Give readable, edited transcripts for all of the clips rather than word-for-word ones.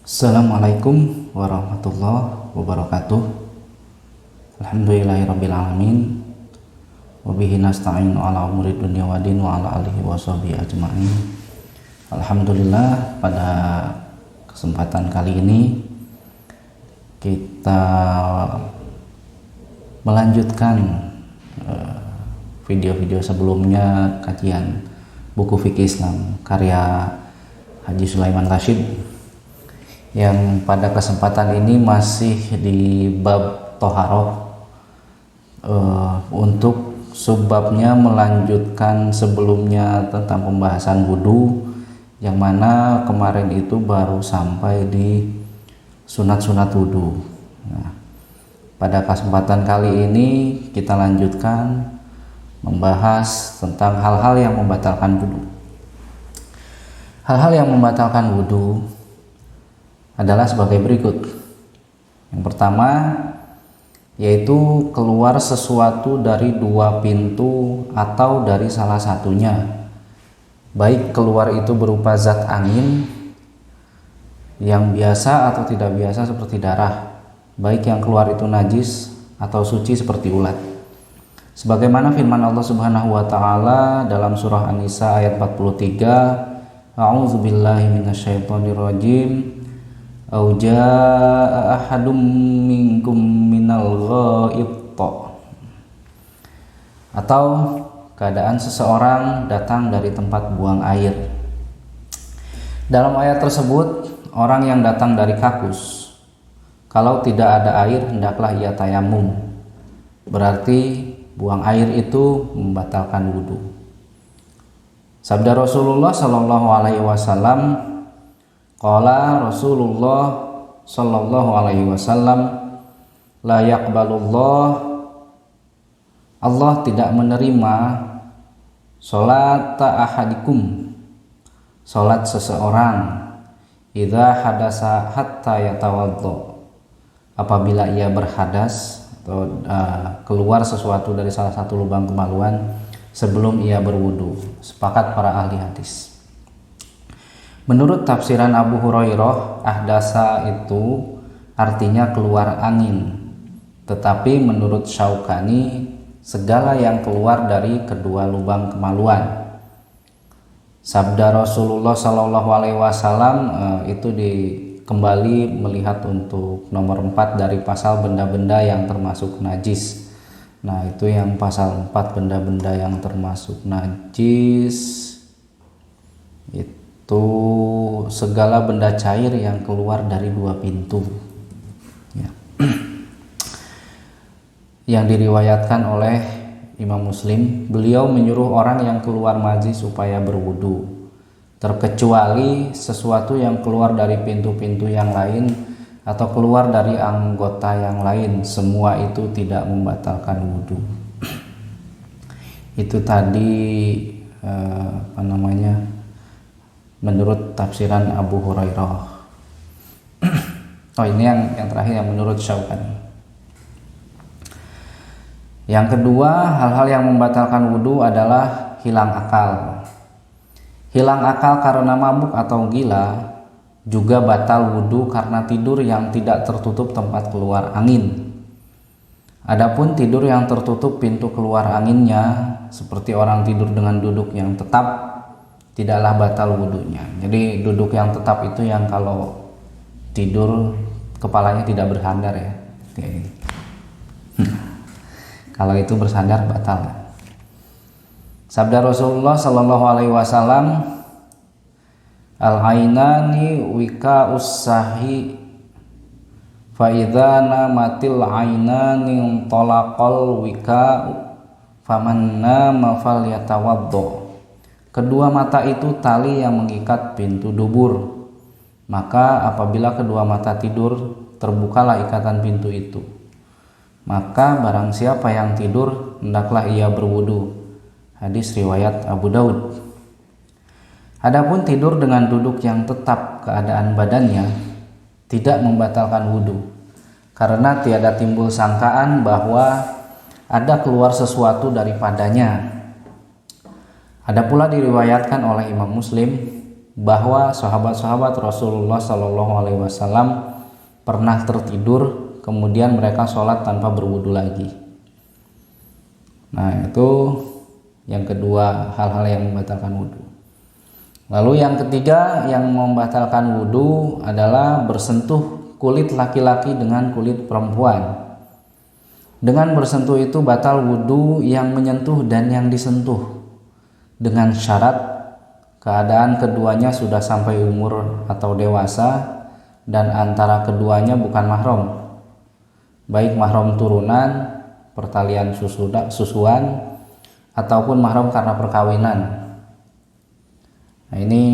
Assalamualaikum warahmatullahi wabarakatuh. Alhamdulillahirrabbilalamin. Wabihi nasta'inu ala umuri dunya wa din wa ala alihi wa sahbihi ajma'in. Alhamdulillah, pada kesempatan kali ini kita melanjutkan video-video sebelumnya kajian buku fikih Islam karya Haji Sulaiman Rasyid, yang pada kesempatan ini masih di bab toharoh, untuk subbabnya melanjutkan sebelumnya tentang pembahasan wudhu, yang mana kemarin itu baru sampai di sunat-sunat wudhu. Nah, pada kesempatan kali ini kita lanjutkan membahas tentang hal-hal yang membatalkan wudhu. Hal-hal yang membatalkan wudhu adalah sebagai berikut. Yang pertama yaitu keluar sesuatu dari dua pintu atau dari salah satunya, baik keluar itu berupa zat angin yang biasa atau tidak biasa seperti darah, baik yang keluar itu najis atau suci seperti ulat. Sebagaimana firman Allah Subhanahu wa taala dalam surah An-Nisa ayat 43, A'udzubillahi minasyaitonirrajim. Au jaa ahadum minkum minal ghaid, atau keadaan seseorang datang dari tempat buang air. Dalam ayat tersebut, orang yang datang dari kakus, kalau tidak ada air hendaklah ia tayamum, berarti buang air itu membatalkan wudhu. Sabda Rasulullah Shallallahu Alaihi Wasallam, qala Rasulullah Sallallahu Alaihi Wasallam, la yaqbalullah, Allah tidak menerima salata ahadikum, salat seseorang, idza hadasa hatta yatawaddo, apabila ia berhadas atau keluar sesuatu dari salah satu lubang kemaluan sebelum ia berwudu. Sepakat para ahli hadis. Menurut tafsiran Abu Hurairah, ahdasa itu artinya keluar angin. Tetapi menurut Syaukani, segala yang keluar dari kedua lubang kemaluan. Sabda Rasulullah Shallallahu Alaihi Wasallam itu kembali melihat untuk nomor 4 dari pasal benda-benda yang termasuk najis. Nah, itu yang pasal 4, benda-benda yang termasuk najis itu segala benda cair yang keluar dari dua pintu, ya. Yang diriwayatkan oleh Imam Muslim, beliau menyuruh orang yang keluar majlis supaya berwudu, terkecuali sesuatu yang keluar dari pintu-pintu yang lain atau keluar dari anggota yang lain, semua itu tidak membatalkan wudu. Itu tadi menurut tafsiran Abu Hurairah. Oh, ini yang terakhir yang menurut Syaukani. Yang kedua, hal-hal yang membatalkan wudu adalah hilang akal. Hilang akal karena mabuk atau gila juga batal wudu karena tidur yang tidak tertutup tempat keluar angin. Adapun tidur yang tertutup pintu keluar anginnya, seperti orang tidur dengan duduk yang tetap, tidaklah batal wudunya. Jadi duduk yang tetap itu yang kalau tidur kepalanya tidak bersandar, ya. Kalau itu bersandar batal. Sabda Rasulullah Sallallahu Alaihi Wasallam, al-ainani wika usahi, fa idza namatil ainani talaqal wika, faman nama falyatawaddo. Kedua mata itu tali yang mengikat pintu dubur, maka apabila kedua mata tidur, terbukalah ikatan pintu itu. Maka barang siapa yang tidur, hendaklah ia berwudu. Hadis riwayat Abu Daud. Adapun tidur dengan duduk yang tetap keadaan badannya tidak membatalkan wudu, karena tiada timbul sangkaan bahwa ada keluar sesuatu daripadanya. Ada pula diriwayatkan oleh Imam Muslim bahwa sahabat-sahabat Rasulullah Shallallahu Alaihi Wasallam pernah tertidur, kemudian mereka sholat tanpa berwudu lagi. Nah, itu yang kedua, hal-hal yang membatalkan wudu. Lalu yang ketiga yang membatalkan wudu adalah bersentuh kulit laki-laki dengan kulit perempuan. Dengan bersentuh itu batal wudu yang menyentuh dan yang disentuh, dengan syarat keadaan keduanya sudah sampai umur atau dewasa dan antara keduanya bukan mahram, baik mahram turunan, pertalian susuan, ataupun mahram karena perkawinan. Nah, ini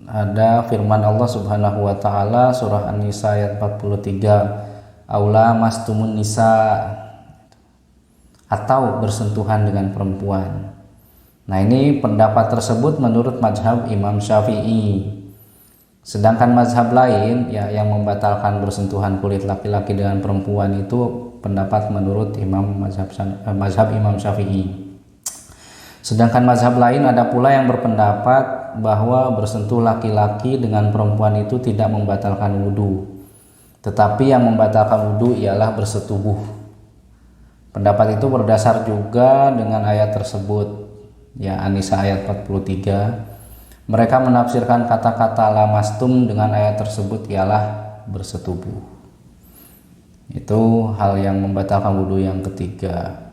ada firman Allah Subhanahu wa taala surah An-Nisa ayat 43, aula mastumun nisa, atau bersentuhan dengan perempuan. Nah, ini pendapat tersebut menurut mazhab Imam Syafi'i. Sedangkan mazhab lain ya yang membatalkan bersentuhan kulit laki-laki dengan perempuan itu pendapat menurut mazhab Imam Syafi'i. Sedangkan mazhab lain ada pula yang berpendapat bahwa bersentuh laki-laki dengan perempuan itu tidak membatalkan wudu, tetapi yang membatalkan wudu ialah bersetubuh. Pendapat itu berdasar juga dengan ayat tersebut, ya, An-Nisa ayat 43. Mereka menafsirkan kata-kata lamastum dengan ayat tersebut ialah bersetubuh. Itu hal yang membatalkan wudu yang ketiga.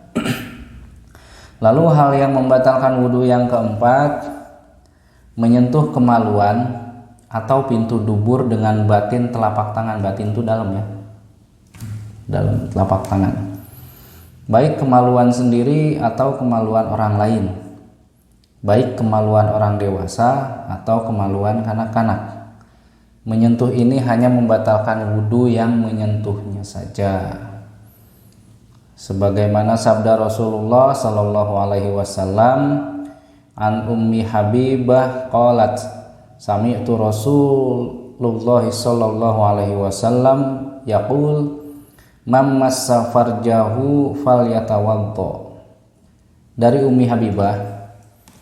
Lalu hal yang membatalkan wudu yang keempat, menyentuh kemaluan atau pintu dubur dengan batin telapak tangan. Batin itu dalam, ya, dalam telapak tangan, baik kemaluan sendiri atau kemaluan orang lain, baik kemaluan orang dewasa atau kemaluan kanak-kanak. Menyentuh ini hanya membatalkan wudu yang menyentuhnya saja. Sebagaimana sabda Rasulullah Sallallahu Alaihi Wasallam, an Ummi Habibah qalat, sami'tu Rasulullah Sallallahu Alaihi Wasallam yaqul, man massa farjahu falyatawaddo. Dari Ummi Habibah,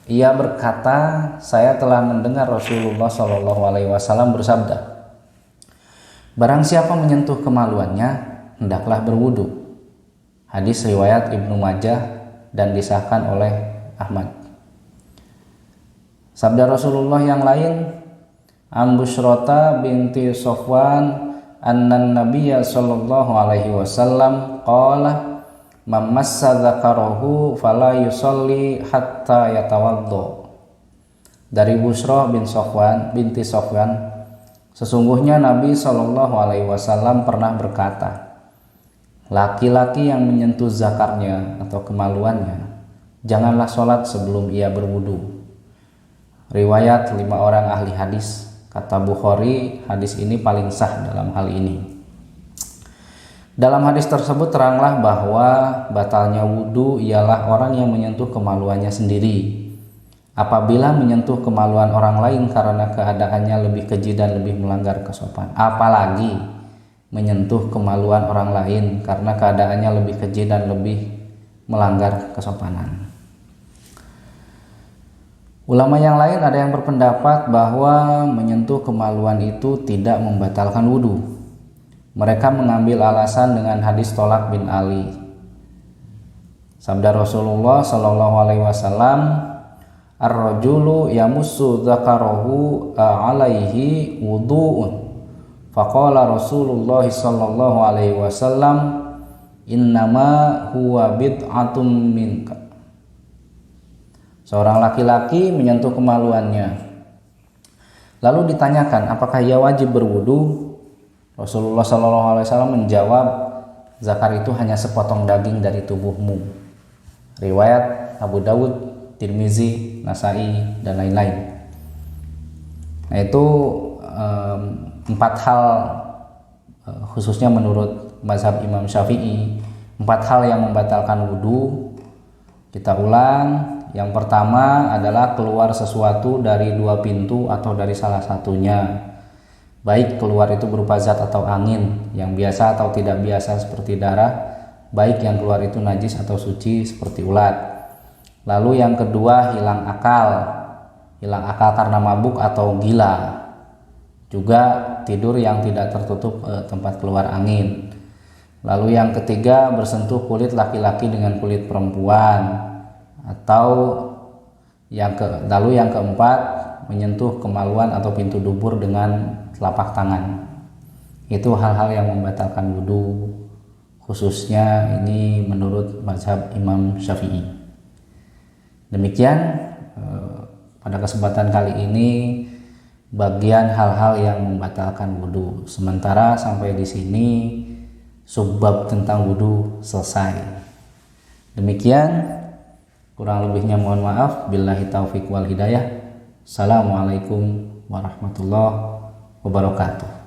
ia berkata, saya telah mendengar Rasulullah Shallallahu Alaihi Wasallam bersabda, barang siapa menyentuh kemaluannya, hendaklah berwudu. Hadis riwayat Ibnu Majah dan disahkan oleh Ahmad. Sabda Rasulullah yang lain, an Bushrata binti Sofwan annan Nabiyya Shallallahu Alaihi Wasallam qala, mamassa dzakarahu fala yusolli hatta yatawaddo. Dari Busrah binti Sofwan, sesungguhnya Nabi Shallallahu Alaihi Wasallam pernah berkata, laki-laki yang menyentuh zakarnya atau kemaluannya, janganlah sholat sebelum ia berwudu. Riwayat 5 orang ahli hadis. Kata Bukhari, hadis ini paling sah dalam hal ini. Dalam hadis tersebut teranglah bahwa batalnya wudu ialah orang yang menyentuh kemaluannya sendiri. Apabila menyentuh kemaluan orang lain karena keadaannya lebih keji dan lebih melanggar kesopanan, apalagi menyentuh kemaluan orang lain karena keadaannya lebih keji dan lebih melanggar kesopanan. Ulama yang lain ada yang berpendapat bahwa menyentuh kemaluan itu tidak membatalkan wudu. Mereka mengambil alasan dengan hadis Tolak bin Ali. Sabda Rasulullah Shallallahu Alaihi Wasallam, ar-rajulu yamussu dzakarahu alaihi wudu'un. Faqala Rasulullah Shallallahu Alaihi Wasallam, innama huwa bid'atum minka. Seorang laki-laki menyentuh kemaluannya, lalu ditanyakan apakah ia wajib berwudu. Rasulullah SAW menjawab, zakar itu hanya sepotong daging dari tubuhmu. Riwayat Abu Dawud, Tirmizi, Nasai, dan lain-lain. Nah, itu 4 hal, khususnya menurut mazhab Imam Syafi'i, 4 hal yang membatalkan wudu. Kita ulang. Yang pertama adalah keluar sesuatu dari 2 pintu atau dari salah satunya, baik keluar itu berupa zat atau angin yang biasa atau tidak biasa seperti darah, baik yang keluar itu najis atau suci seperti ulat. Lalu yang kedua, hilang akal. hilang akal karena mabuk atau gila. Juga tidur yang tidak tertutup tempat keluar angin. Lalu yang ketiga, bersentuh kulit laki-laki dengan kulit perempuan. Lalu yang keempat, menyentuh kemaluan atau pintu dubur dengan telapak tangan. Itu hal-hal yang membatalkan wudu, khususnya ini menurut mazhab Imam Syafi'i. Demikian pada kesempatan kali ini bagian hal-hal yang membatalkan wudu. Sementara sampai di sini subbab tentang wudu selesai. Demikian, kurang lebihnya mohon maaf. Billahi taufiq wal hidayah. Assalamualaikum warahmatullahi wabarakatuh.